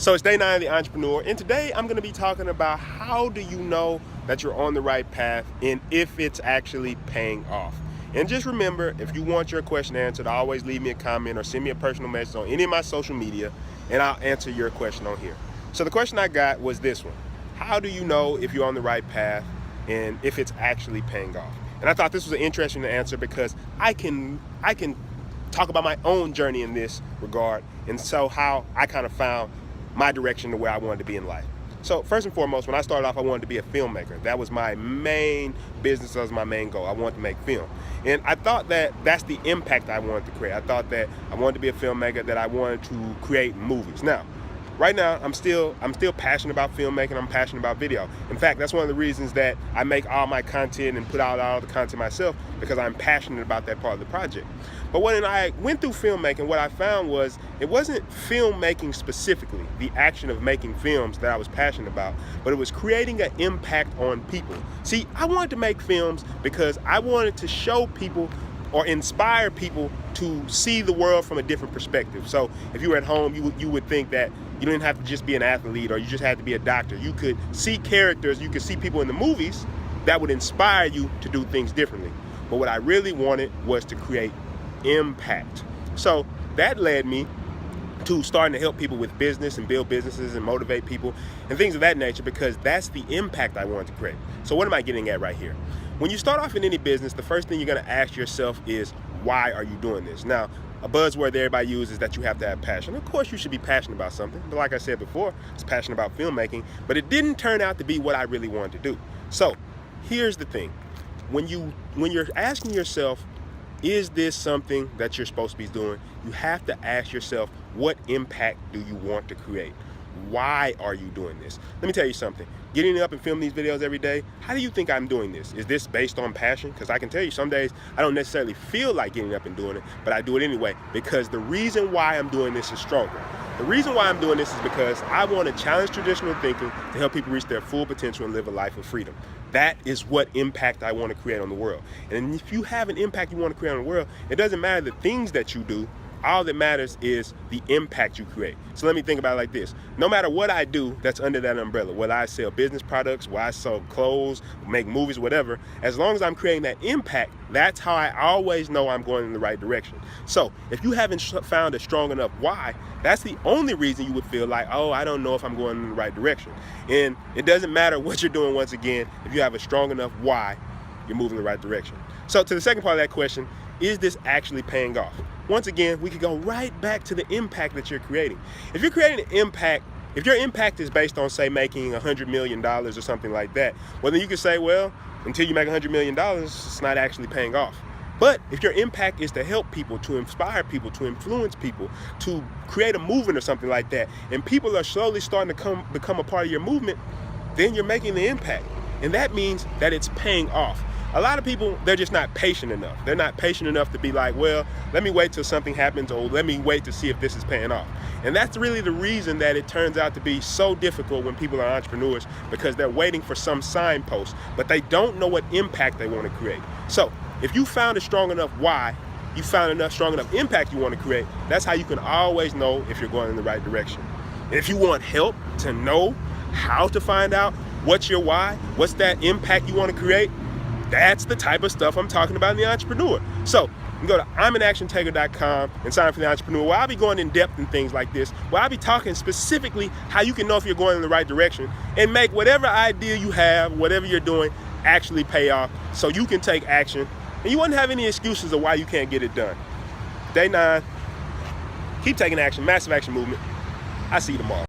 So it's day 9 of the entrepreneur, and today I'm going to be talking about how do you know that you're on the right path and if it's actually paying off. And just remember, if you want your question answered, always leave me a comment or send me a personal message on any of my social media and I'll answer your question on here. So the question I got was this one: how do you know if you're on the right path and if it's actually paying off? And I thought this was an interesting answer because I can talk about my own journey in this regard, and so how I kind of found my direction to where I wanted to be in life. So first and foremost, when I started off, I wanted to be a filmmaker. That was my main business, that was my main goal. I wanted to make film. And I thought that that's the impact I wanted to create. I thought that I wanted to be a filmmaker, that I wanted to create movies. Now, right now, I'm still passionate about filmmaking. I'm passionate about video. In fact, that's one of the reasons that I make all my content and put out all the content myself, because I'm passionate about that part of the project. But when I went through filmmaking, what I found was it wasn't filmmaking specifically, the action of making films, that I was passionate about, but it was creating an impact on people. See, I wanted to make films because I wanted to show people or inspire people to see the world from a different perspective. So if you were at home, you would think that you didn't have to just be an athlete or you just had to be a doctor. You could see characters, you could see people in the movies that would inspire you to do things differently. But what I really wanted was to create impact. So that led me to starting to help people with business and build businesses and motivate people and things of that nature, because that's the impact I wanted to create. So what am I getting at right here? When you start off in any business, the first thing you're going to ask yourself is, why are you doing this? Now, a buzzword that everybody uses is that you have to have passion. Of course, you should be passionate about something. But like I said before, I was passionate about filmmaking, but it didn't turn out to be what I really wanted to do. So here's the thing. When you're asking yourself, is this something that you're supposed to be doing? You have to ask yourself, what impact do you want to create? Why are you doing this? Let me tell you something. Getting up and filming these videos every day, how do you think I'm doing this? Is this based on passion? Because I can tell you some days I don't necessarily feel like getting up and doing it, but I do it anyway, because the reason why I'm doing this is stronger. The reason why I'm doing this is because I want to challenge traditional thinking to help people reach their full potential and live a life of freedom. That is what impact I want to create on the world. And if you have an impact you want to create on the world, it doesn't matter the things that you do. All that matters is the impact you create. So let me think about it like this. No matter what I do that's under that umbrella, whether I sell business products, whether I sell clothes, make movies, whatever, as long as I'm creating that impact, that's how I always know I'm going in the right direction. So if you haven't found a strong enough why, that's the only reason you would feel like, oh, I don't know if I'm going in the right direction. And it doesn't matter what you're doing, once again, if you have a strong enough why, you're moving in the right direction. So to the second part of that question, is this actually paying off? Once again, we could go right back to the impact that you're creating. If you're creating an impact, if your impact is based on, say, making $100 million or something like that, well, then you could say, well, until you make $100 million, it's not actually paying off. But if your impact is to help people, to inspire people, to influence people, to create a movement or something like that, and people are slowly starting to become a part of your movement, then you're making the impact. And that means that it's paying off. A lot of people, they're just not patient enough. They're not patient enough to be like, well, let me wait till something happens, or let me wait to see if this is paying off. And that's really the reason that it turns out to be so difficult when people are entrepreneurs, because they're waiting for some signpost, but they don't know what impact they want to create. So if you found a strong enough why, you found enough strong enough impact you want to create, that's how you can always know if you're going in the right direction. And if you want help to know how to find out what's your why, what's that impact you want to create, that's the type of stuff I'm talking about in the entrepreneur. So you can go to I'mAnActionTaker.com and sign up for the entrepreneur, where I'll be going in depth in things like this, where I'll be talking specifically how you can know if you're going in the right direction and make whatever idea you have, whatever you're doing, actually pay off, so you can take action and you wouldn't have any excuses of why you can't get it done. Day 9, keep taking action, massive action movement. I'll see you tomorrow.